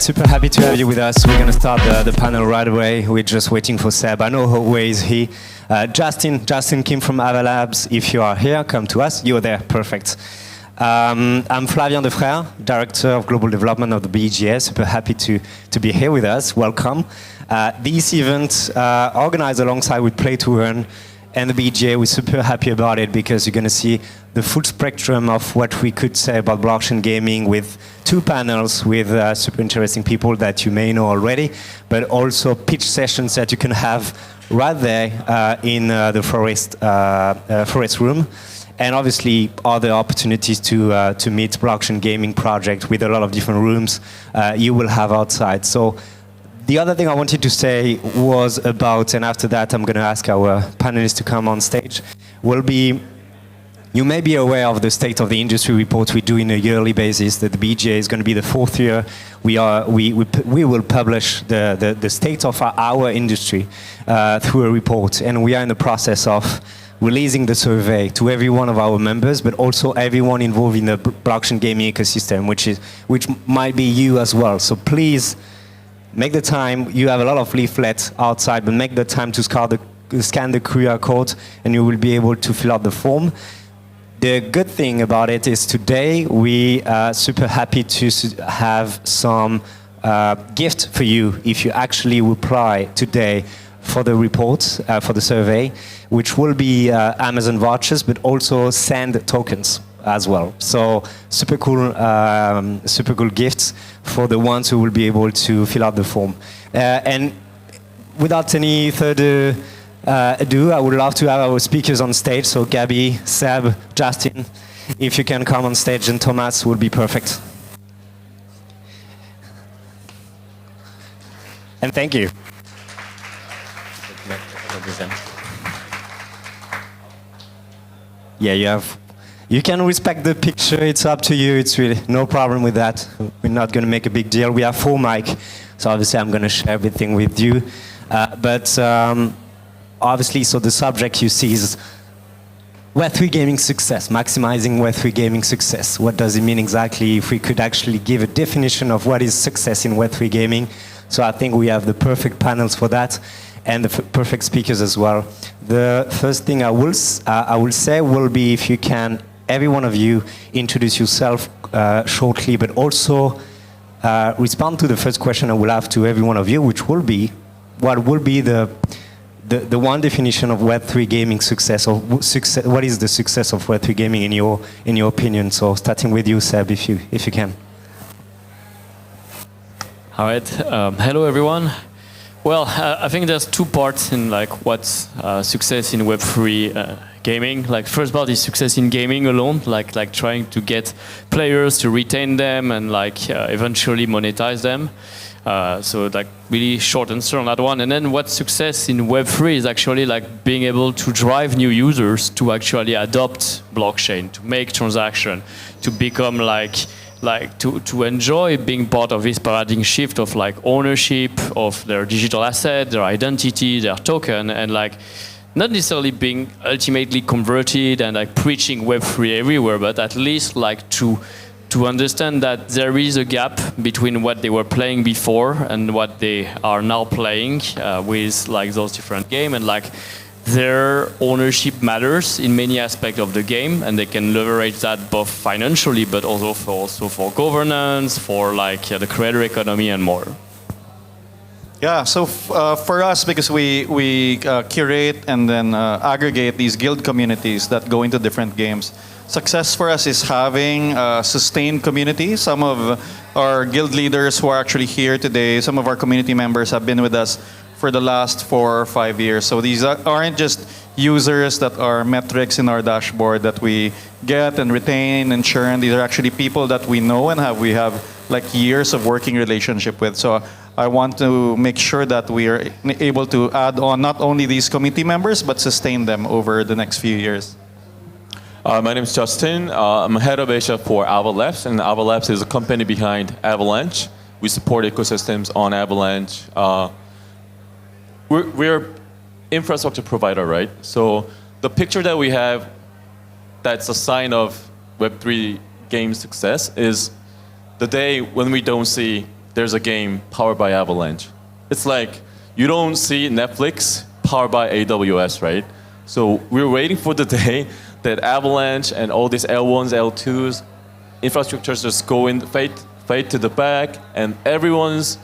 super happy to have you with us. We're going to start the panel right away. We're just waiting for Seb. I know where is he. Justin came from Ava Labs. If you are here, come to us. You're there, perfect. I'm Flavien Defrère, Director of Global Development of the BGA. Super happy to be here with us. Welcome. This event organized alongside with Playtoearn and the BGA. We're super happy about it because you're going to see the full spectrum of what we could say about blockchain gaming with two panels with super interesting people that you may know already, but also pitch sessions that you can have right there in the forest room. And obviously other opportunities to meet blockchain gaming project with a lot of different rooms you will have outside. So the other thing I wanted to say was about, and after that I'm going to ask our panelists to come on stage, will be, you may be aware of the State of the Industry report we do in a yearly basis, that the BGA is going to be the 4th year. We will publish the state of our industry through a report, and we are in the process of releasing the survey to every one of our members, but also everyone involved in the blockchain gaming ecosystem, which might be you as well. So please, make the time. You have a lot of leaflets outside, but make the time to scan the QR code, and you will be able to fill out the form. The good thing about it is today we are super happy to have some gift for you if you actually reply today for the report, for the survey, which will be Amazon vouchers, but also Sand tokens as well. So super cool gifts for the ones who will be able to fill out the form. And without any further ado, I would love to have our speakers on stage. So Gabby, Seb, Justin, if you can come on stage, and Thomas would be perfect. And thank you. Yeah, you can respect the picture, it's up to you, it's really no problem with that. We're not going to make a big deal. We have 4 mics, so obviously I'm going to share everything with you. Obviously, so the subject you see is Web3 gaming success, maximizing Web3 gaming success. What does it mean exactly? If we could actually give a definition of what is success in Web3 gaming. So I think we have the perfect panels for that, and the perfect speakers as well. The first thing I will say will be, if you can, every one of you introduce yourself shortly, but also respond to the first question I will have to every one of you, which will be, what will be the one definition of Web3 gaming success, or success, what is the success of Web3 gaming in your opinion? So starting with you, Seb, if you can. All right. Hello, everyone. Well, I think there's 2 parts in what's success in Web3 gaming. First part is success in gaming alone, like trying to get players, to retain them, and eventually monetize them. So really short answer on that one. And then what success in Web3 is actually being able to drive new users to actually adopt blockchain, to make transaction, to become to enjoy being part of this paradigm shift of ownership of their digital asset, their identity, their token, and not necessarily being ultimately converted and preaching Web3 everywhere, but at least to understand that there is a gap between what they were playing before and what they are now playing with those different games, and their ownership matters in many aspects of the game, and they can leverage that both financially, but also for governance, for the creator economy and more. Yeah, so for us, because we curate and then aggregate these guild communities that go into different games, success for us is having a sustained community. Some of our guild leaders who are actually here today, some of our community members have been with us for the last 4 or 5 years. So these aren't just users that are metrics in our dashboard that we get and retain and churn. These are actually people that we know and we have years of working relationship with. So I want to make sure that we are able to add on not only these community members, but sustain them over the next few years. My name is Justin. I'm head of Asia for Ava Labs, and Ava Labs is a company behind Avalanche. We support ecosystems on Avalanche. We're infrastructure provider, right? So the picture that we have that's a sign of Web3 game success is the day when we don't see there's a game powered by Avalanche. It's like you don't see Netflix powered by AWS, right? So we're waiting for the day that Avalanche and all these L1s, L2s, infrastructures just go in, fade to the back, and everyone's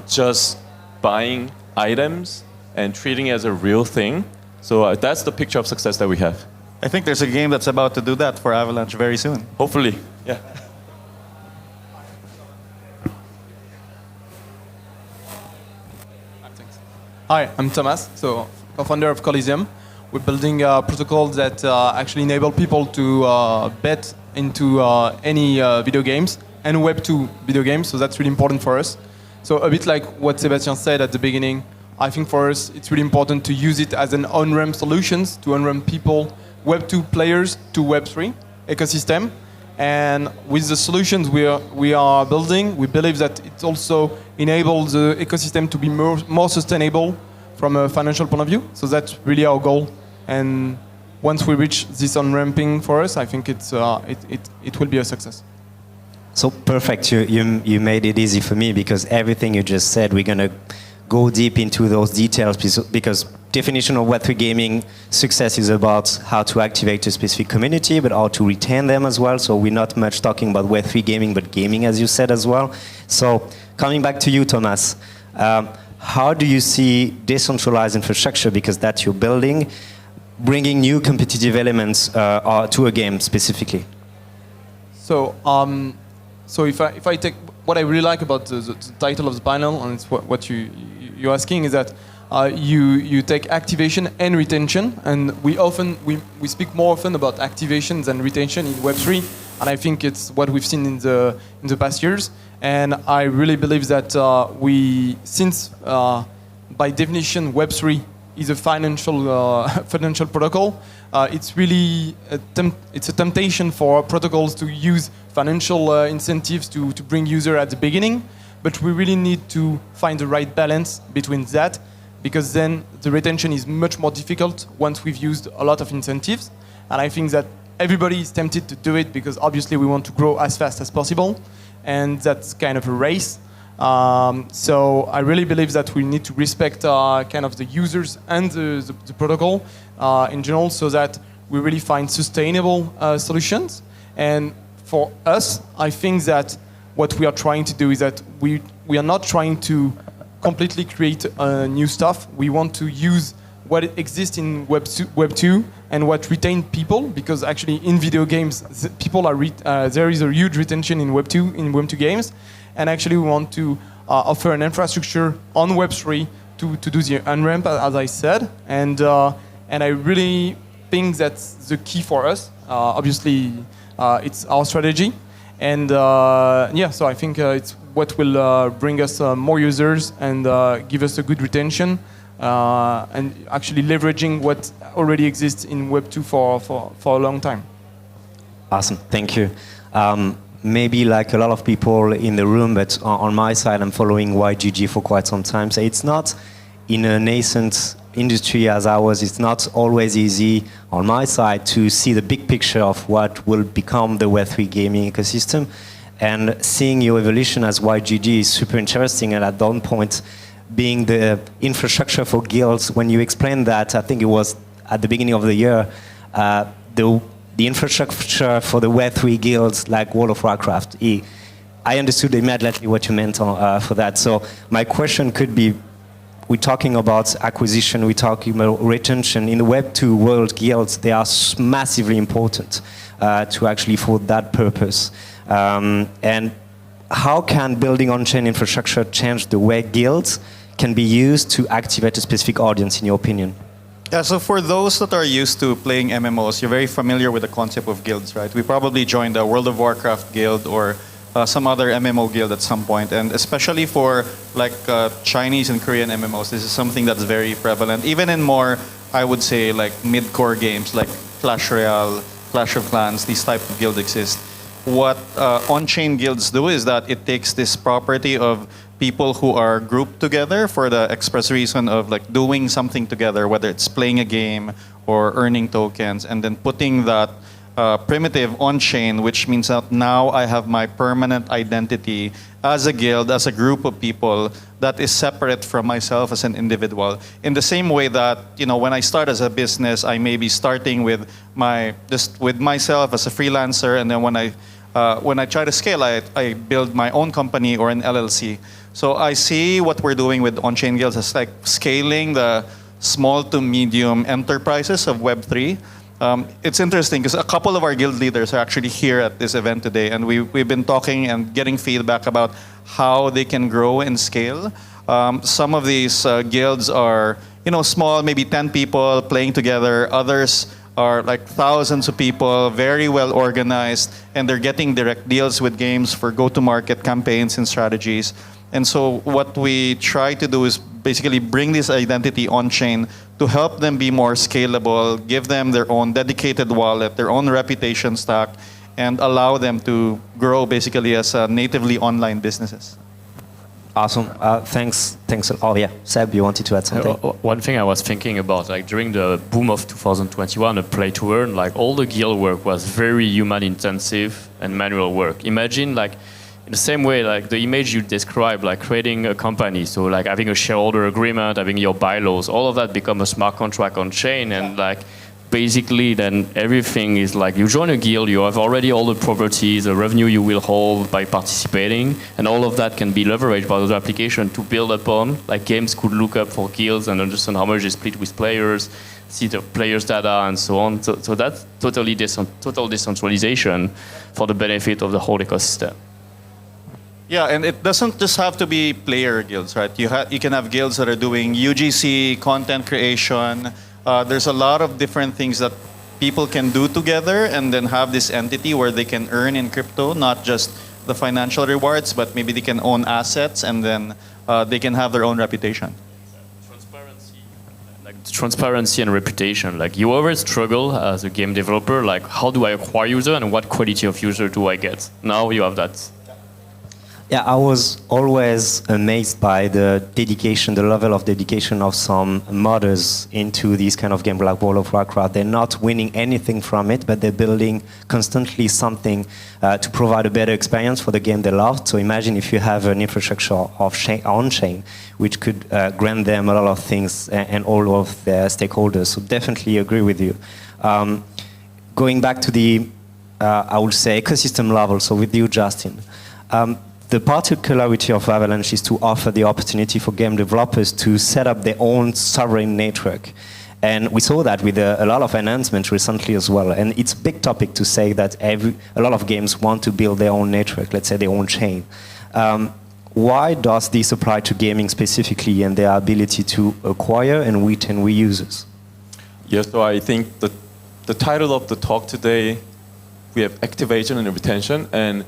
just buying items and treating it as a real thing. So that's the picture of success that we have. I think there's a game that's about to do that for Avalanche very soon. Hopefully, yeah. Hi, I'm Thomas, so co-founder of Coliseum. We're building a protocol that actually enable people to bet into any video games and Web2 video games, so that's really important for us. So a bit like what Sebastien said at the beginning, I think for us it's really important to use it as an on-ramp solutions to on-ramp people, Web2 players to Web3 ecosystem. And with the solutions we are building, we believe that it also enables the ecosystem to be more sustainable from a financial point of view. So that's really our goal. And once we reach this on-ramping for us, I think it will be a success. So perfect, you made it easy for me because everything you just said, we're going to go deep into those details because definition of Web3 gaming success is about how to activate a specific community, but how to retain them as well. So we're not much talking about Web3 gaming, but gaming, as you said as well. So coming back to you, Thomas, how do you see decentralized infrastructure, because that's your building, bringing new competitive elements to a game specifically? So, so if I take what I really like about the title of the panel, and it's what you're asking, is that you take activation and retention, and we speak more often about activation than retention in Web3, and I think it's what we've seen in the past years. And I really believe that since by definition Web3 is a financial protocol, it's really it's a temptation for protocols to use financial incentives to bring user at the beginning, but we really need to find the right balance between that, because then the retention is much more difficult once we've used a lot of incentives. And I think that everybody is tempted to do it because obviously we want to grow as fast as possible, and that's kind of a race. So I really believe that we need to respect kind of the users and the protocol in general, so that we really find sustainable solutions. And for us, I think that what we are trying to do is that we are not trying to completely create new stuff. We want to use what exists in Web 2 and what retained people, because actually in video games, people are there is a huge retention in Web 2 games, and actually we want to offer an infrastructure on Web 3 to do the on-ramp, as I said, and I really think that's the key for us. Obviously, it's our strategy, and yeah, so I think it's what will bring us more users and give us a good retention. And actually leveraging what already exists in Web 2 for a long time. Awesome, thank you. Maybe like a lot of people in the room, but on my side, I'm following YGG for quite some time. So it's not in a nascent industry as ours, it's not always easy on my side to see the big picture of what will become the Web3 gaming ecosystem. And seeing your evolution as YGG is super interesting, and at that point, being the infrastructure for guilds, when you explained that, I think it was at the beginning of the year, the infrastructure for the Web3 guilds like World of Warcraft, I understood immediately what you meant for that. So my question could be, we're talking about acquisition, we're talking about retention. In the Web2 world, guilds, they are massively important to actually for that purpose. And how can building on-chain infrastructure change the way guilds can be used to activate a specific audience, in your opinion? Yeah, so for those that are used to playing MMOs, you're very familiar with the concept of guilds, right? We probably joined a World of Warcraft guild or some other MMO guild at some point, and especially for like Chinese and Korean MMOs, this is something that's very prevalent. Even in more, I would say, like mid-core games like Clash Royale, Clash of Clans, these type of guilds exist. What on-chain guilds do is that it takes this property of people who are grouped together for the express reason of like doing something together, whether it's playing a game or earning tokens, and then putting that primitive on-chain, which means that now I have my permanent identity as a guild, as a group of people that is separate from myself as an individual. In the same way that, when I start as a business, I may be starting with myself as a freelancer, and then when I try to scale, I build my own company or an LLC. So I see what we're doing with on-chain guilds as like scaling the small to medium enterprises of Web3. It's interesting because a couple of our guild leaders are actually here at this event today, and we've been talking and getting feedback about how they can grow and scale. Some of these guilds are, small, maybe 10 people playing together. Others are like thousands of people, very well organized, and they're getting direct deals with games for go-to-market campaigns and strategies. And so what we try to do is basically bring this identity on-chain to help them be more scalable, give them their own dedicated wallet, their own reputation stack, and allow them to grow basically as natively online businesses. Awesome. Thanks. Oh yeah, Seb, you wanted to add something? One thing I was thinking about, like during the boom of 2021, the Playtoearn, like all the guild work was very human intensive and manual work. Imagine like in the same way, like the image you described, like creating a company, so like having a shareholder agreement, having your bylaws, all of that become a smart contract on chain, and like basically then everything is like you join a guild, you have already all the properties, the revenue you will hold by participating, and all of that can be leveraged by the application to build upon. Like games could look up for guilds and understand how much they split with players, see the players' data, and so on. So that's total decentralization for the benefit of the whole ecosystem. Yeah, and it doesn't just have to be player guilds, right? You can have guilds that are doing UGC, content creation. There's a lot of different things that people can do together and then have this entity where they can earn in crypto, not just the financial rewards, but maybe they can own assets, and then they can have their own reputation. Transparency and reputation. Like you always struggle as a game developer, like how do I acquire user and what quality of user do I get? Now you have that. Yeah, I was always amazed by the dedication, the level of dedication of some modders into these kind of games like World of Warcraft. They're not winning anything from it, but they're building constantly something to provide a better experience for the game they love. So imagine if you have an infrastructure on-chain, which could grant them a lot of things and all of their stakeholders. So definitely agree with you. Going back to the, I would say, ecosystem level, so with you, Justin. The particularity of Avalanche is to offer the opportunity for game developers to set up their own sovereign network. And we saw that with a lot of enhancements recently as well. And it's a big topic to say that a lot of games want to build their own network, let's say their own chain. Why does this apply to gaming specifically and their ability to acquire and retain users? Yes, so I think the title of the talk today, we have activation and retention, and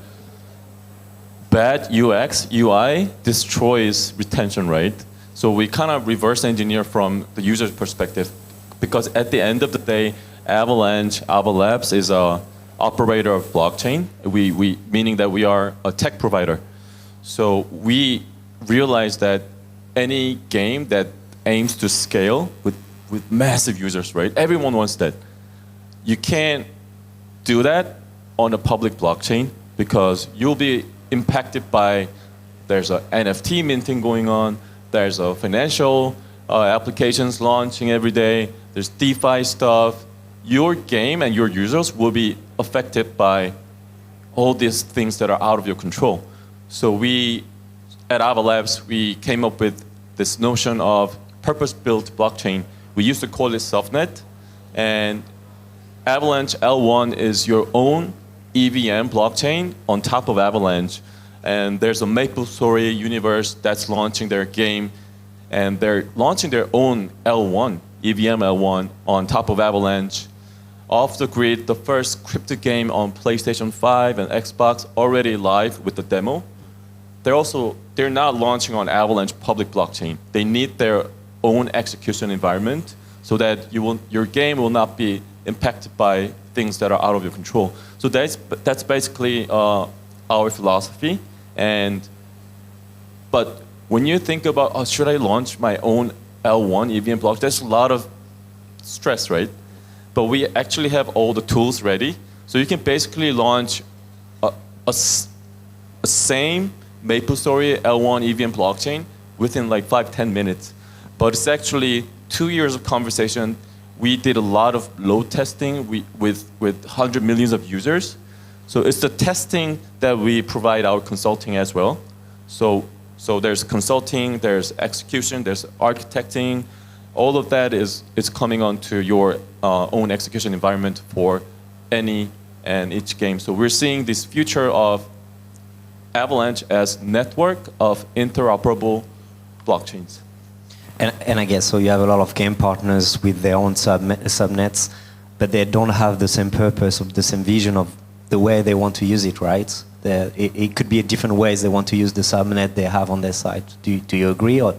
bad UX, UI destroys retention, right? So we kind of reverse engineer from the user's perspective, because at the end of the day, Avalanche, Ava Labs is a operator of blockchain. We meaning that we are a tech provider. So we realize that any game that aims to scale with massive users, right? Everyone wants that. You can't do that on a public blockchain because you'll be impacted by, there's a NFT minting going on, there's a financial applications launching every day, there's DeFi stuff. Your game and your users will be affected by all these things that are out of your control. So we, at Ava Labs, we came up with this notion of purpose-built blockchain. We used to call it self-net, and Avalanche L1 is your own EVM blockchain on top of Avalanche. And there's a MapleStory universe that's launching their game, and they're launching their own L1, EVM L1 on top of Avalanche. Off the grid, the first crypto game on PlayStation 5 and Xbox already live with the demo. They're not launching on Avalanche public blockchain. They need their own execution environment so that your game will not be impacted by things that are out of your control. So that's basically our philosophy. But when you think about, should I launch my own L1 EVM block? There's a lot of stress, right? But we actually have all the tools ready. So you can basically launch a same MapleStory L1 EVM blockchain within like 5-10 minutes. But it's actually 2 years of conversation. We did a lot of load testing with 100 millions of users. So it's the testing that we provide our consulting as well. So there's consulting, there's execution, there's architecting. All of that is coming onto your own execution environment for any and each game. So we're seeing this future of Avalanche as network of interoperable blockchains. And I guess so you have a lot of game partners with their own subnets, but they don't have the same purpose or the same vision of the way they want to use it, right? It could be different ways they want to use the subnet they have on their site. Do you agree? Or?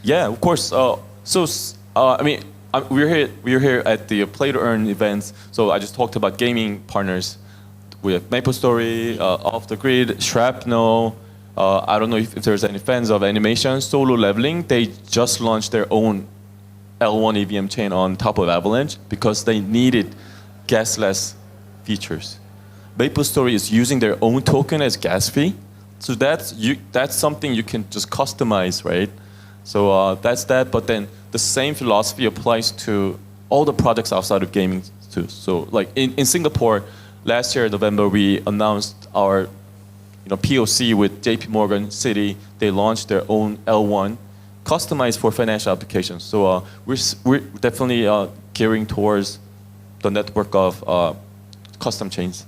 Yeah, of course. I mean, we're here at the Playtoearn events. So I just talked about gaming partners. We have MapleStory, Off the Grid, Shrapnel. I don't know if there's any fans of animation. Solo Leveling, they just launched their own L1 EVM chain on top of Avalanche because they needed gasless features. MapleStory is using their own token as gas fee. So that's something you can just customize, right? So that's that. But then the same philosophy applies to all the products outside of gaming too. So like in Singapore, last year in November, we announced our POC with JP Morgan City. They launched their own L1 customized for financial applications. So we're definitely gearing towards the network of custom chains.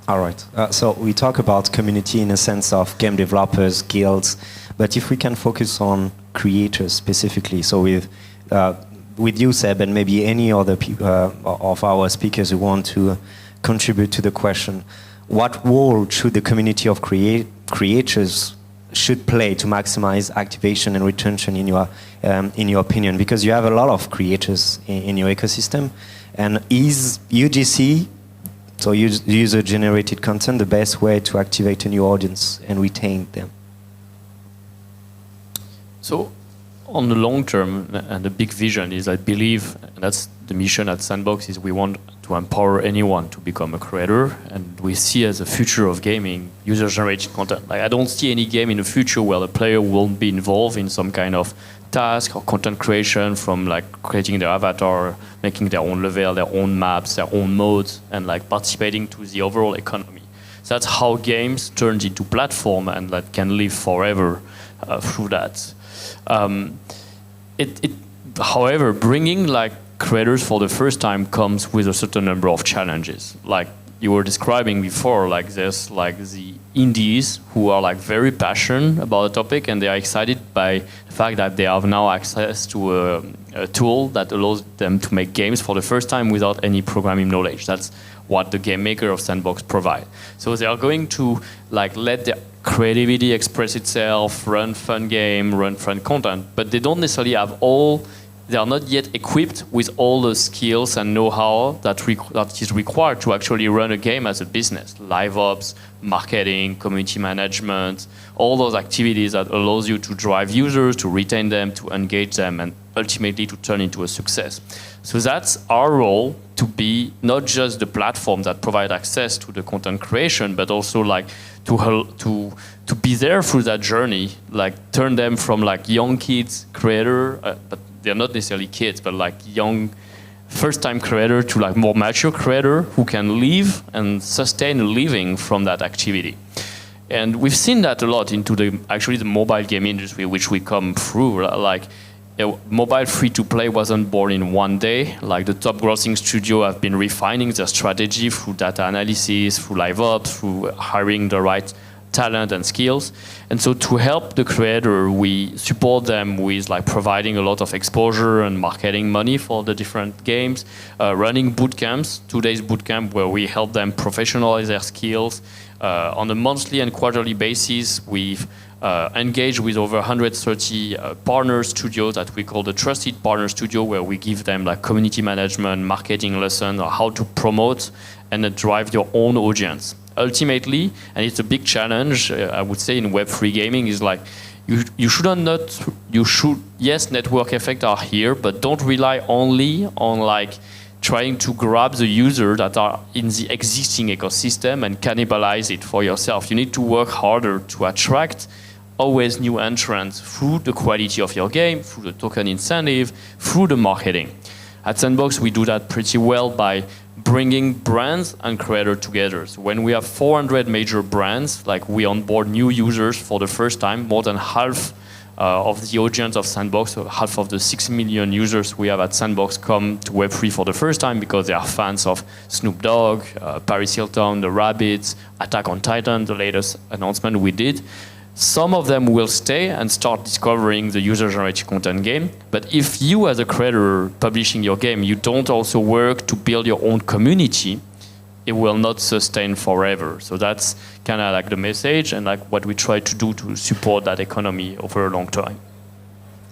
All right. So we talk about community in a sense of game developers, guilds, but if we can focus on creators specifically, so with you, Seb, and maybe any other of our speakers who want to contribute to the question, what role should the community of creators should play to maximize activation and retention in your opinion? Because you have a lot of creators in your ecosystem, and is UGC, so user-generated content, the best way to activate a new audience and retain them? So, on the long term, and the big vision is, I believe, and that's the mission at Sandbox, is we want to empower anyone to become a creator, and we see as a future of gaming user-generated content. Like, I don't see any game in the future where the player won't be involved in some kind of task or content creation, from like creating their avatar, making their own level, their own maps, their own modes, and like participating to the overall economy. So that's how games turns into platform and that can live forever through that. However, bringing like creators for the first time comes with a certain number of challenges. Like you were describing before, like there's like the indies who are like very passionate about the topic, and they are excited by the fact that they have now access to a tool that allows them to make games for the first time without any programming knowledge. That's what the game maker of Sandbox provide. So they are going to like let their creativity express itself, run fun game, run fun content, but they don't necessarily have they are not yet equipped with all the skills and know-how that is required to actually run a game as a business. Live ops, marketing, community management, all those activities that allows you to drive users, to retain them, to engage them, and ultimately to turn into a success. So that's our role, to be not just the platform that provide access to the content creation, but also like to be there through that journey, like turn them from like young kids creator, but they're not necessarily kids, but like young first-time creator to like more mature creator who can live and sustain a living from that activity. And we've seen that a lot into the mobile game industry, which we come through. Like mobile free-to-play wasn't born in one day. Like the top-grossing studio have been refining their strategy through data analysis, through live ops, through hiring the right talent and skills. And so to help the creator, we support them with like providing a lot of exposure and marketing money for the different games, running boot camps, 2 days boot camp where we help them professionalize their skills. On a monthly and quarterly basis, we've engaged with over 130 partner studios that we call the Trusted Partner Studio, where we give them like community management, marketing lessons, or how to promote and drive your own audience. Ultimately, and it's a big challenge, I would say, in Web3 gaming, is like yes, network effects are here, but don't rely only on like trying to grab the users that are in the existing ecosystem and cannibalize it for yourself. You need to work harder to attract always new entrants through the quality of your game, through the token incentive, through the marketing. At Sandbox, we do that pretty well by bringing brands and creators together. So when we have 400 major brands, like we onboard new users for the first time, more than half of the audience of Sandbox, so half of the 6 million users we have at Sandbox come to Web3 for the first time because they are fans of Snoop Dogg, Paris Hilton, the Rabbids, Attack on Titan, the latest announcement we did. Some of them will stay and start discovering the user-generated content game. But if you, as a creator publishing your game, you don't also work to build your own community, it will not sustain forever. So that's kind of like the message and like what we try to do to support that economy over a long time.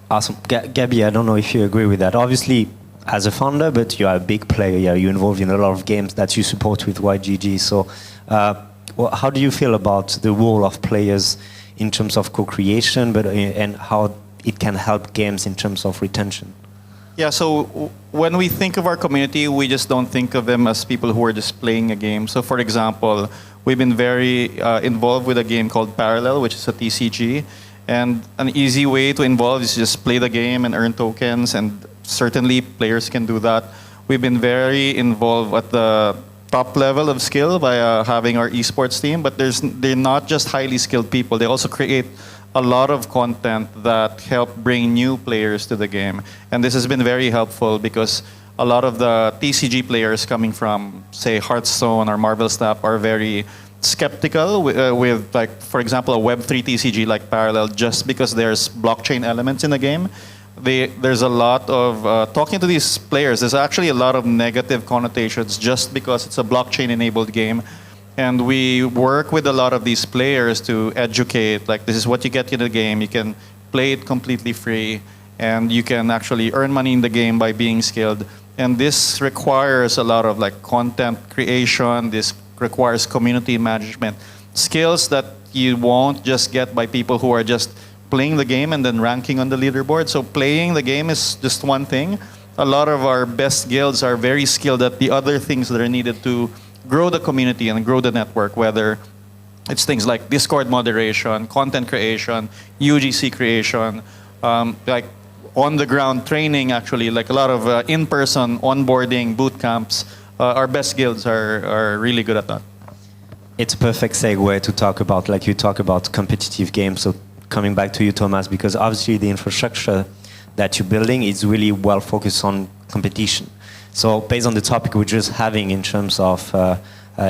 Awesome. Gabby, I don't know if you agree with that. Obviously, as a founder, but you are a big player. You're involved in a lot of games that you support with YGG. So how do you feel about the role of players in terms of co-creation, but and how it can help games in terms of retention? Yeah, so when we think of our community, we just don't think of them as people who are just playing a game. So for example, we've been very involved with a game called Parallel, which is a TCG. And an easy way to involve is just play the game and earn tokens, and certainly players can do that. We've been very involved at the top level of skill by having our esports team, but they're not just highly skilled people. They also create a lot of content that help bring new players to the game. And this has been very helpful because a lot of the TCG players coming from, say, Hearthstone or Marvel Snap are very skeptical with, like, for example, a Web3 TCG like Parallel, just because there's blockchain elements in the game. There's a lot of, talking to these players, there's actually a lot of negative connotations just because it's a blockchain-enabled game. And we work with a lot of these players to educate, like, this is what you get in the game. You can play it completely free, and you can actually earn money in the game by being skilled. And this requires a lot of, like, content creation. This requires community management, skills that you won't just get by people who are just playing the game and then ranking on the leaderboard. So playing the game is just one thing. A lot of our best guilds are very skilled at the other things that are needed to grow the community and grow the network, whether it's things like Discord moderation, content creation, UGC creation, like on-the-ground training, actually, like a lot of in-person onboarding, boot camps. Our best guilds are really good at that. It's a perfect segue to talk about, like you talk about competitive games. So coming back to you, Thomas, because obviously the infrastructure that you're building is really well focused on competition. So based on the topic we're just having in terms of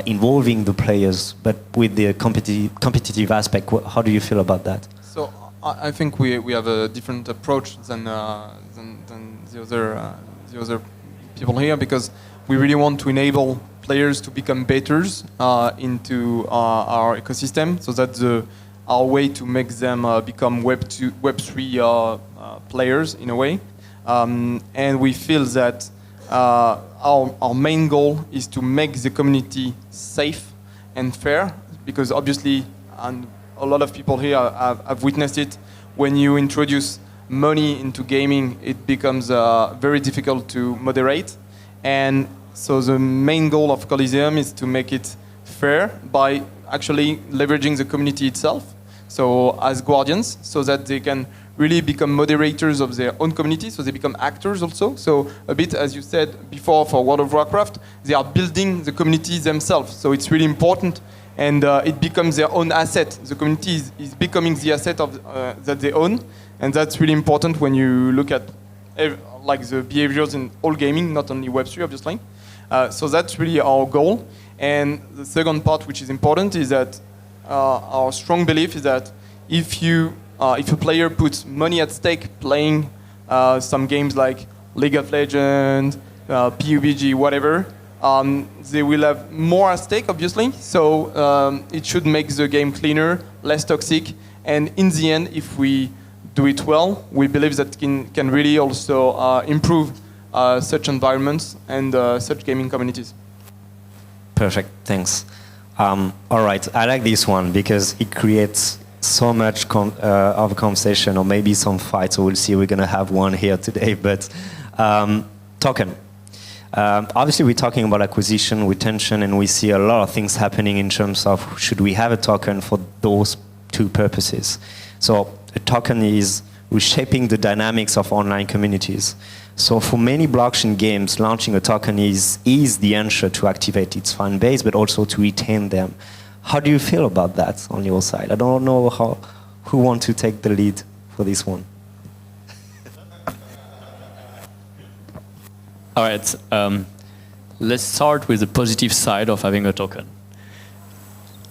involving the players, but with the competitive aspect, how do you feel about that? So I think we have a different approach than the other people here, because we really want to enable players to become betters into our ecosystem, so that's our way to make them become Web3 players in a way. And we feel that our main goal is to make the community safe and fair, because obviously, and a lot of people here have witnessed it, when you introduce money into gaming, it becomes very difficult to moderate. And so the main goal of Coliseum is to make it fair by actually leveraging the community itself, so as guardians, so that they can really become moderators of their own community, so they become actors also. So a bit, as you said before, for World of Warcraft, they are building the community themselves. So it's really important, and it becomes their own asset. The community is becoming the asset of that they own, and that's really important when you look at like the behaviors in all gaming, not only Web3, obviously. So that's really our goal. And the second part, which is important, is that our strong belief is that if a player puts money at stake playing some games like League of Legends, PUBG, whatever, they will have more at stake, obviously. So it should make the game cleaner, less toxic, and in the end, if we do it well, we believe that can really also improve such environments and such gaming communities. Perfect, thanks. All right, I like this one because it creates so much of a conversation, or maybe some fights. So we'll see. We're gonna have one here today. But token. Obviously, we're talking about acquisition, retention, and we see a lot of things happening in terms of should we have a token for those two purposes. So a token is reshaping the dynamics of online communities. So for many blockchain games, launching a token is the answer to activate its fan base, but also to retain them. How do you feel about that on your side? I don't know who wants to take the lead for this one. All right, let's start with the positive side of having a token.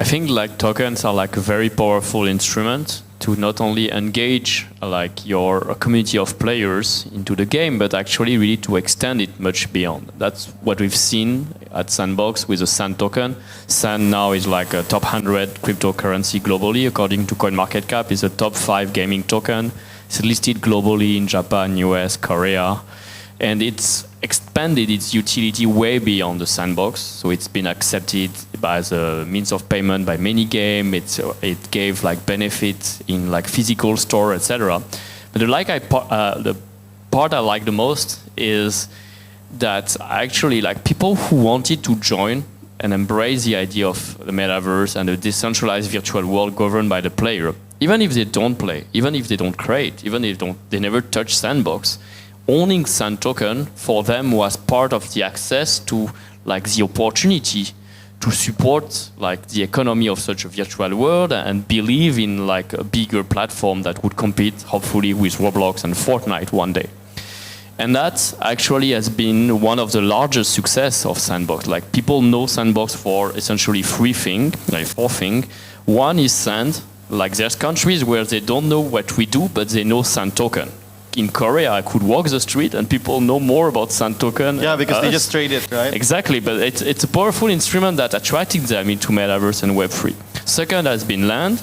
I think like tokens are like a very powerful instrument to not only engage like your community of players into the game, but actually really to extend it much beyond. That's what we've seen at Sandbox with the Sand token. Sand now is like a top 100 cryptocurrency globally, according to CoinMarketCap. It's a top 5 gaming token. It's listed globally in Japan, US, Korea. And it's expanded its utility way beyond the Sandbox. So it's been accepted as a means of payment by many games. It gave like benefits in like physical store, etc. But the part I like the most is that actually like people who wanted to join and embrace the idea of the metaverse and a decentralized virtual world governed by the player, even if they don't play, even if they don't create, even if they never touch Sandbox, owning Sand token for them was part of the access to like the opportunity to support like the economy of such a virtual world and believe in like a bigger platform that would compete hopefully with Roblox and Fortnite one day. And that actually has been one of the largest success of Sandbox. Like people know Sandbox for essentially four things. One is Sand. Like there's countries where they don't know what we do, but they know Sand token. In Korea, I could walk the street and people know more about Sand token. Yeah, because they just trade it, right? Exactly, but it's a powerful instrument that attracted them into Metaverse and Web3. Second has been land.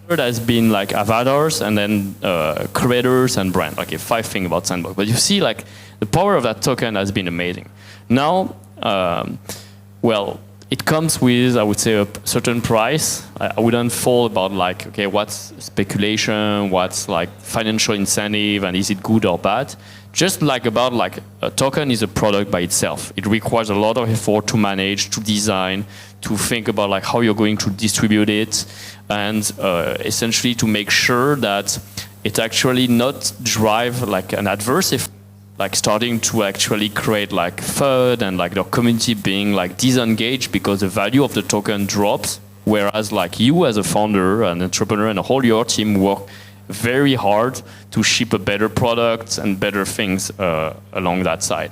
Third has been like avatars and then creators and brand. Okay, 5 things about Sandbox. But you see, like the power of that token has been amazing. Now, well, it comes with, I would say, a certain price. I wouldn't fall about like, okay, what's speculation, what's like financial incentive, and is it good or bad? Just like about like a token is a product by itself. It requires a lot of effort to manage, to design, to think about like how you're going to distribute it, and essentially to make sure that it actually not drive like an adverse effect, like starting to actually create like FUD and like the community being like disengaged because the value of the token drops, whereas like you as a founder, an entrepreneur, and a whole your team work very hard to ship a better product and better things along that side.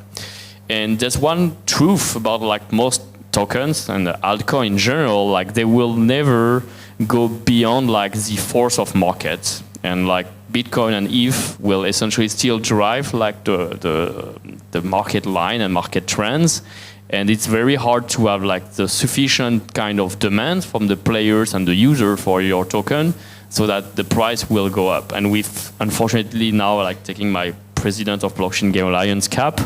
And there's one truth about like most tokens and altcoin in general, like they will never go beyond like the force of market, and like Bitcoin and ETH will essentially still drive like the market line and market trends, and it's very hard to have like the sufficient kind of demand from the players and the user for your token so that the price will go up. And with unfortunately now like taking my president of Blockchain Game Alliance cap,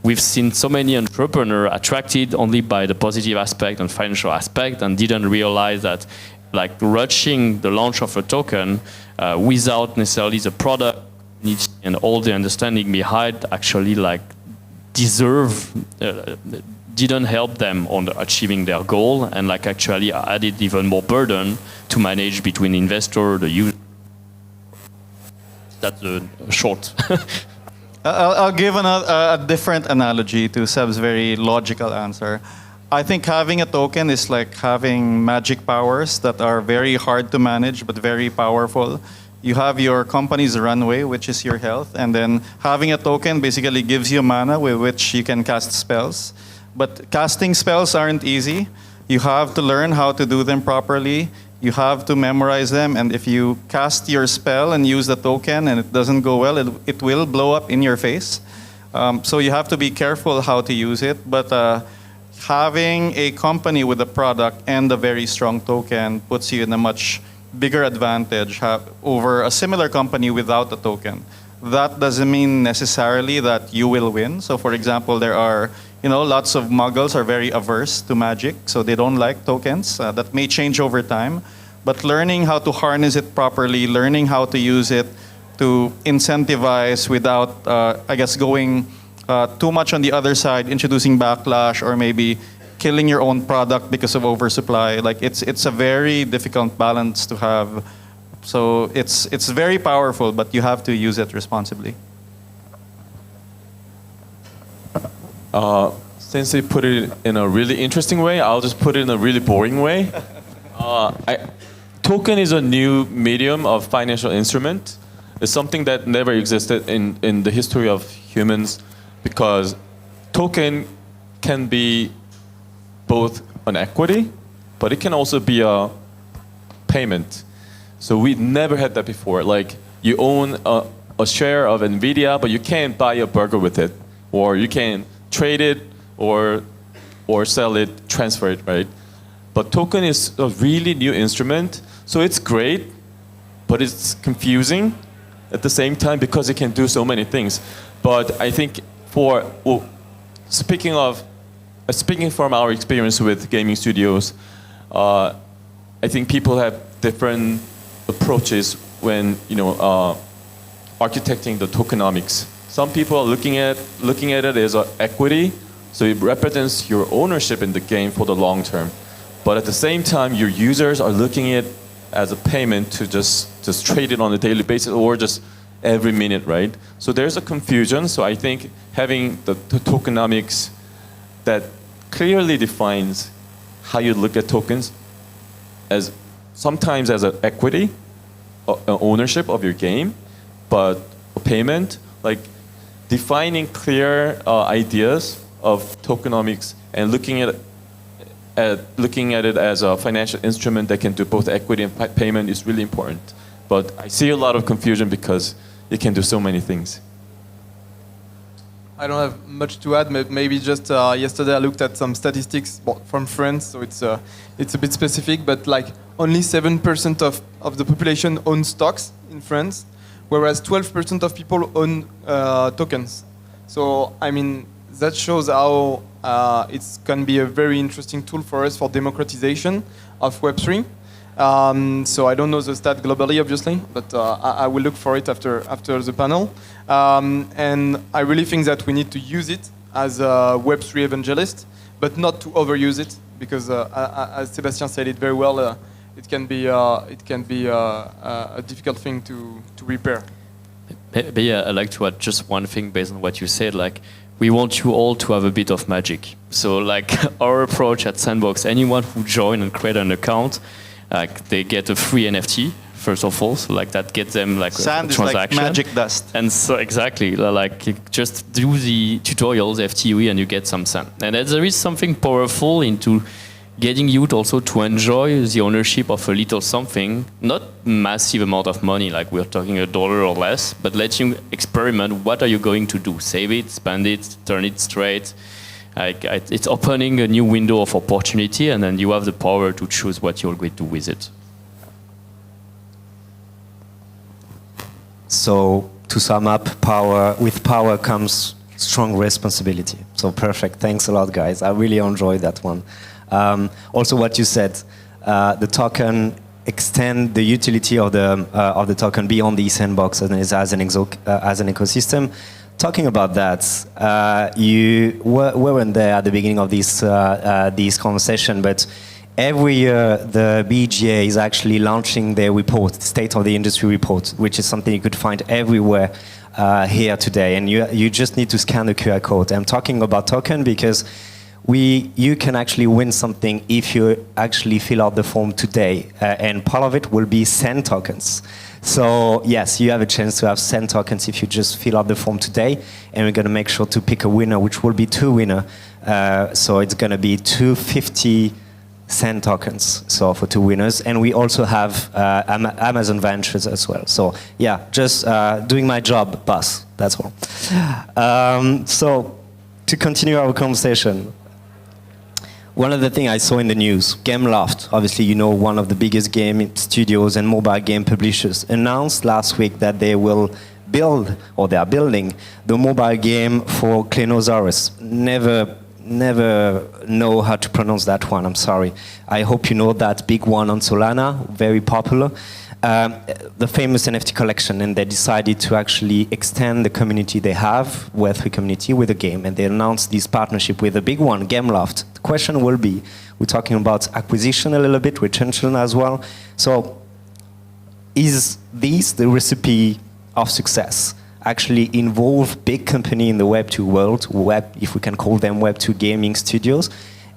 we've seen so many entrepreneurs attracted only by the positive aspect and financial aspect and didn't realize that like rushing the launch of a token without necessarily the product needs and all the understanding behind actually like didn't help them on achieving their goal, and like actually added even more burden to manage between investor, the user. That's a short. I'll give a different analogy to Seb's very logical answer. I think having a token is like having magic powers that are very hard to manage but very powerful. You have your company's runway, which is your health, and then having a token basically gives you mana with which you can cast spells. But casting spells aren't easy. You have to learn how to do them properly. You have to memorize them, and if you cast your spell and use the token and it doesn't go well, it will blow up in your face. So you have to be careful how to use it. But having a company with a product and a very strong token puts you in a much bigger advantage over a similar company without a token. That doesn't mean necessarily that you will win. So for example, there are lots of muggles are very averse to magic, so they don't like tokens. That may change over time. But learning how to harness it properly, learning how to use it to incentivize without, going too much on the other side, introducing backlash or maybe killing your own product because of oversupply. Like it's a very difficult balance to have. So it's very powerful, but you have to use it responsibly. Since they put it in a really interesting way, I'll just put it in a really boring way. Token is a new medium of financial instrument. It's something that never existed in the history of humans, because token can be both an equity, but it can also be a payment. So we never had that before. Like you own a share of NVIDIA, but you can't buy a burger with it, or you can trade it, or sell it, transfer it, right? But token is a really new instrument, so it's great, but it's confusing at the same time because it can do so many things. But I think speaking from our experience with gaming studios, I think people have different approaches when architecting the tokenomics. Some people are looking at it as an equity, so it represents your ownership in the game for the long term. But at the same time, your users are looking at it as a payment to just trade it on a daily basis or just every minute, right? So there's a confusion. So I think having the tokenomics that clearly defines how you look at tokens as sometimes as an equity, ownership of your game, but a payment, like defining clear ideas of tokenomics and looking at it as a financial instrument that can do both equity and payment is really important. But I see a lot of confusion because it can do so many things. I don't have much to add. Maybe just yesterday I looked at some statistics from France, so it's a bit specific, but like only 7% of the population owns stocks in France, whereas 12% of people own tokens. So I mean, that shows how it can be a very interesting tool for us for democratization of Web3. So I don't know the stat globally, obviously, but I will look for it after the panel. And I really think that we need to use it as a Web3 evangelist, but not to overuse it, because as Sebastien said it very well, it can be a difficult thing to repair. But yeah, I'd like to add just one thing based on what you said. Like, we want you all to have a bit of magic. So like our approach at Sandbox, anyone who join and create an account, like they get a free NFT first of all. So like that gets them like Sand a is like transaction. magic dust. And so exactly, like you just do the tutorials FTE and you get some sand. And there is something powerful into getting you also to enjoy the ownership of a little something, not massive amount of money, like we're talking $1 or less, but let you experiment. What are you going to do? Save it, spend it, turn it straight. It's opening a new window of opportunity, and then you have the power to choose what you're going to do with it. So to sum up, with power comes strong responsibility. So perfect. Thanks a lot, guys. I really enjoyed that one. Also, what you said, the token extend the utility of the token beyond the sandbox as an ecosystem. Talking about that, you weren't there at the beginning of this conversation, but every year the BGA is actually launching their report, State of the Industry report, which is something you could find everywhere here today, and you just need to scan the QR code. I'm talking about token because you can actually win something if you actually fill out the form today, and part of it will be Sand tokens. So yes, you have a chance to have Sand tokens if you just fill out the form today, and we're going to make sure to pick a winner, which will be 2 winners. So it's going to be 250 Sand tokens, so for 2 winners, and we also have Amazon Ventures as well. So yeah, just doing my job, boss. That's all. So to continue our conversation. One of the things I saw in the news, Gameloft, obviously you know one of the biggest game studios and mobile game publishers, announced last week that they will build, or they are building, the mobile game for Clenosaurus. Never know how to pronounce that one, I'm sorry. I hope you know that big one on Solana, very popular. the famous NFT collection, and they decided to actually extend the community they have, Web3 community, with a game, and they announced this partnership with a big one, Gameloft. The question will be, we're talking about acquisition a little bit, retention as well. So is this the recipe of success? Actually involve big company in the Web2 world, if we can call them Web2 gaming studios,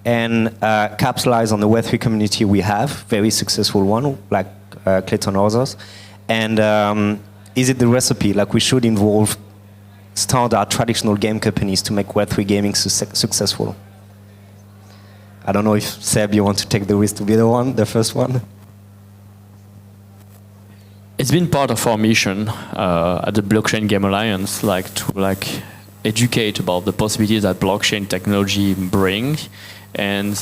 and capitalize on the Web3 community we have, very successful one, like Clayton others. And is it the recipe? Like we should involve standard traditional game companies to make Web3 gaming successful. I don't know if Seb, you want to take the risk to be the first one. It's been part of our mission at the Blockchain Game Alliance, to educate about the possibilities that blockchain technology bring, and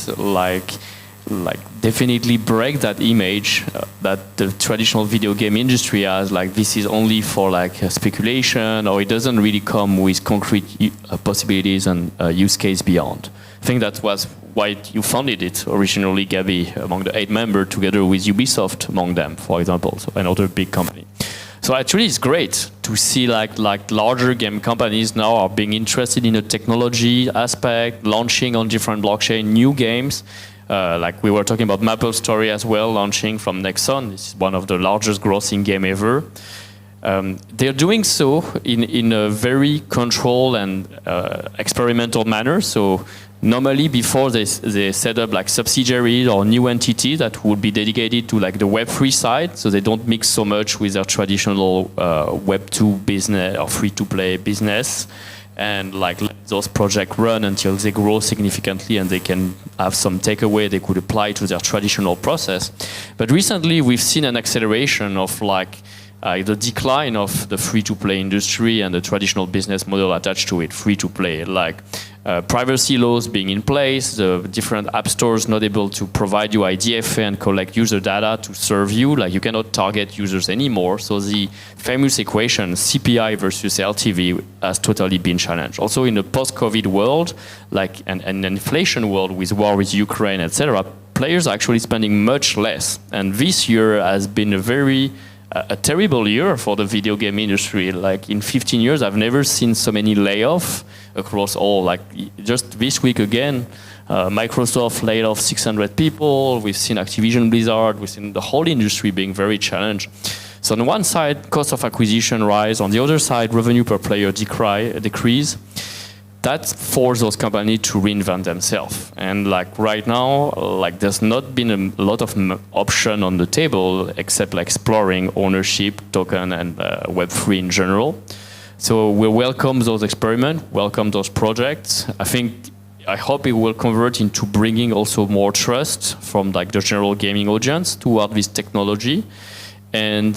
definitely break that image that the traditional video game industry has, this is only for speculation, or it doesn't really come with concrete possibilities and use case beyond. I think that was why you founded it originally, Gabby, among the 8 members, together with Ubisoft among them, for example, so another big company. So actually it's great to see larger game companies now are being interested in the technology aspect, launching on different blockchain new games. We were talking about MapleStory as well, launching from Nexon. This is one of the largest grossing game ever. They're doing so in a very controlled and experimental manner. So normally before they set up subsidiaries or new entities that would be dedicated to the Web3 side, so they don't mix so much with their traditional Web2 business or free-to-play business, and let those projects run until they grow significantly and they can have some takeaway they could apply to their traditional process. But recently we've seen an acceleration of the decline of the free-to-play industry and the traditional business model attached to it, free-to-play, privacy laws being in place, the different app stores not able to provide you IDFA and collect user data to serve you, you cannot target users anymore. So the famous equation CPI versus LTV has totally been challenged. Also in the post-COVID world, an inflation world with war with Ukraine, etc., players are actually spending much less. And this year has been a terrible year for the video game industry. In 15 years, I've never seen so many layoffs across all. Just this week again, Microsoft laid off 600 people. We've seen Activision Blizzard. We've seen the whole industry being very challenged. So on one side, cost of acquisition rise. On the other side, revenue per player decrease. That forces those companies to reinvent themselves. And right now, there's not been a lot of option on the table except exploring ownership, token, and Web3 in general. So we welcome those experiments, welcome those projects. I hope it will convert into bringing also more trust from the general gaming audience toward this technology. And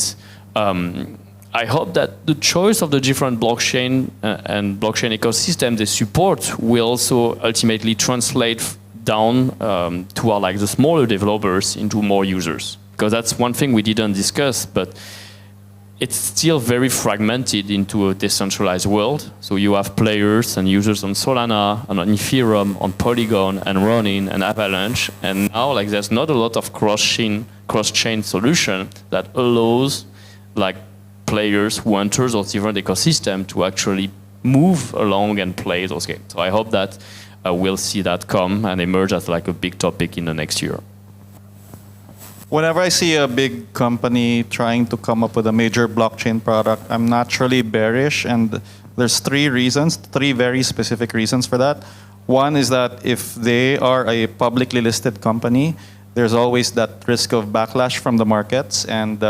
I hope that the choice of the different blockchain and blockchain ecosystem they support will also ultimately translate down to our, the smaller developers into more users. Because that's one thing we didn't discuss, but it's still very fragmented into a decentralized world. So you have players and users on Solana, and on Ethereum, on Polygon, and Ronin, and Avalanche. And now there's not a lot of cross-chain solution that allows players who enter those different ecosystems to actually move along and play those games. So I hope that we'll see that come and emerge as a big topic in the next year. Whenever I see a big company trying to come up with a major blockchain product, I'm naturally bearish, and there's 3 reasons, 3 very specific reasons for that. One is that if they are a publicly listed company, there's always that risk of backlash from the markets, and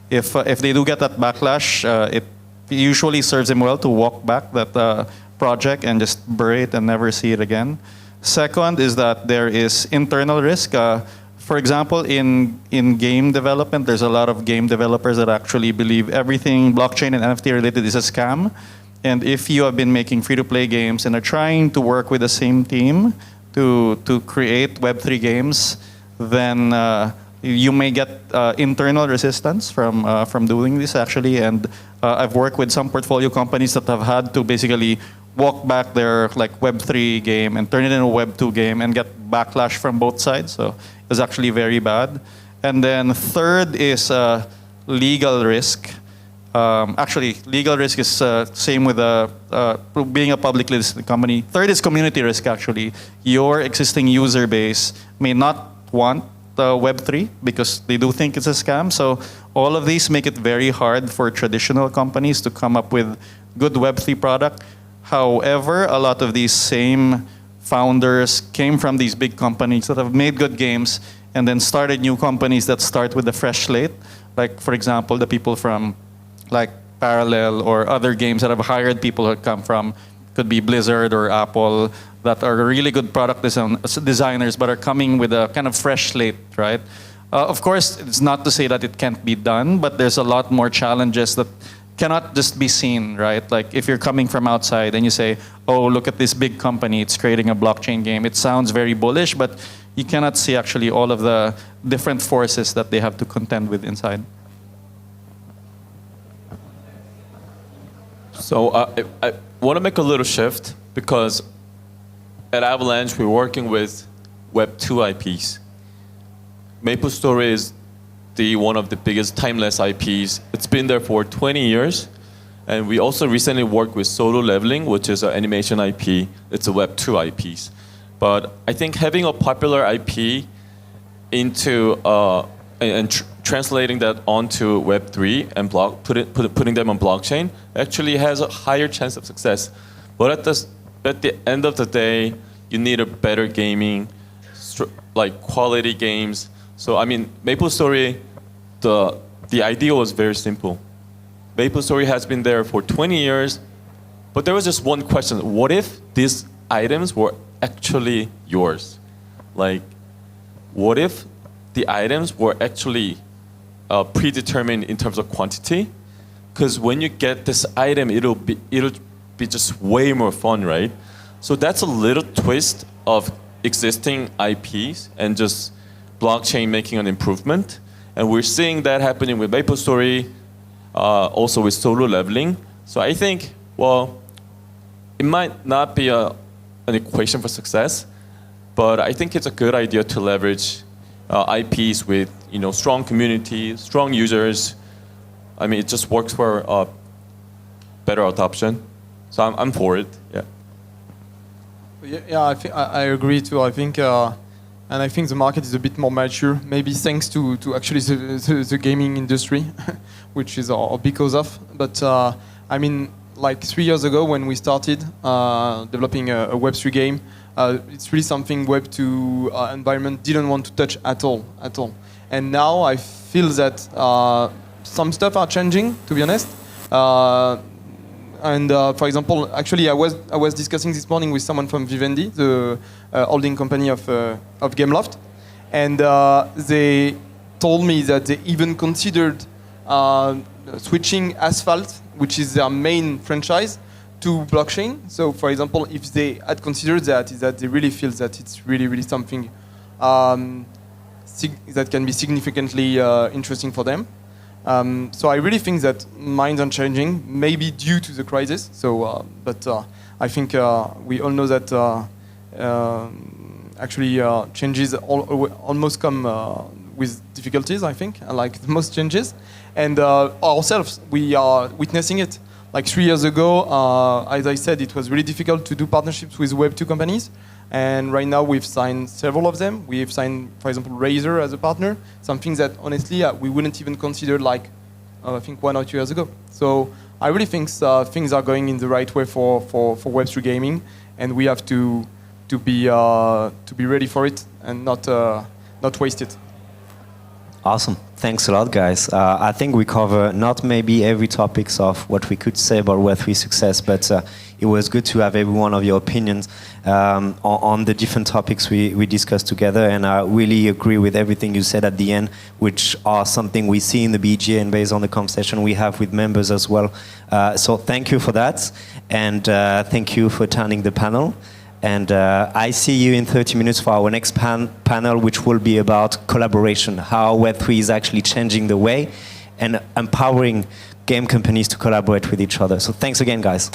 if they do get that backlash, it usually serves them well to walk back that project and just bury it and never see it again. Second is that there is internal risk. For example, in game development, there's a lot of game developers that actually believe everything blockchain and NFT related is a scam. And if you have been making free-to-play games and are trying to work with the same team to create Web3 games, then you may get internal resistance from doing this actually, and I've worked with some portfolio companies that have had to basically walk back their Web3 game and turn it into a Web2 game and get backlash from both sides. So it was actually very bad. And then third is legal risk. Actually, legal risk is same with being a publicly listed company. Third is community risk, actually. Your existing user base may not want Web3 because they do think it's a scam. So all of these make it very hard for traditional companies to come up with good Web3 product. However, a lot of these same founders came from these big companies that have made good games and then started new companies that start with a fresh slate. Like, for example, the people from like Parallel or other games that have hired people that come from, could be Blizzard or Apple, that are really good product designers but are coming with a kind of fresh slate, right? Of course, it's not to say that it can't be done, but there's a lot more challenges that cannot just be seen, right? Like if you're coming from outside and you say, oh, look at this big company, it's creating a blockchain game. It sounds very bullish, but you cannot see actually all of the different forces that they have to contend with inside. So I want to make a little shift because at Avalanche we're working with Web2 IPs. MapleStory is one of the biggest timeless IPs. It's been there for 20 years. And we also recently worked with Solo Leveling, which is an animation IP. It's a Web2 IPs. But I think having a popular IP into translating that onto Web3 and putting them on blockchain actually has a higher chance of success. But at the end of the day, you need a better gaming, like quality games. So I mean, MapleStory, the idea was very simple. MapleStory has been there for 20 years, but there was just one question: what if these items were actually yours? Like, what if the items were actually predetermined in terms of quantity? Because when you get this item, it'll be just way more fun, right? So that's a little twist of existing IPs and just blockchain making an improvement. And we're seeing that happening with MapleStory, also with Solo Leveling. So I think, well, it might not be an equation for success, but I think it's a good idea to leverage IPs with strong community, strong users. I mean, it just works for better adoption. So I'm for it. Yeah. Yeah, I agree too. I think, and I think the market is a bit more mature, maybe thanks to actually the gaming industry, which is or because of. But I mean, like 3 years ago when we started developing a Web3 game, it's really something Web2 environment didn't want to touch at all. And now I feel that some stuff are changing, to be honest. And for example, actually, I was discussing this morning with someone from Vivendi, the holding company of Gameloft, and they told me that they even considered switching Asphalt, which is their main franchise, to blockchain. So, for example, if they had considered that, is that they really feel that it's really something that can be significantly interesting for them. So I really think that minds are changing, maybe due to the crisis. So, but I think we all know that actually changes almost come with difficulties. I think, like most changes, and ourselves we are witnessing it. Like 3 years ago, as I said, it was really difficult to do partnerships with Web2 companies. And right now we've signed several of them. We've signed, for example, Razer as a partner, something that honestly we wouldn't even consider like, I think 1 or 2 years ago. So I really think things are going in the right way for Web3 gaming, and we have to be ready for it and not waste it. Awesome. Thanks a lot, guys. I think we cover not maybe every topics of what we could say about Web3 success, but it was good to have every one of your opinions on the different topics we discussed together. And I really agree with everything you said at the end, which are something we see in the BGA and based on the conversation we have with members as well. So thank you for that. And thank you for attending the panel. And I see you in 30 minutes for our next panel, which will be about collaboration, how Web3 is actually changing the way and empowering game companies to collaborate with each other. So thanks again, guys.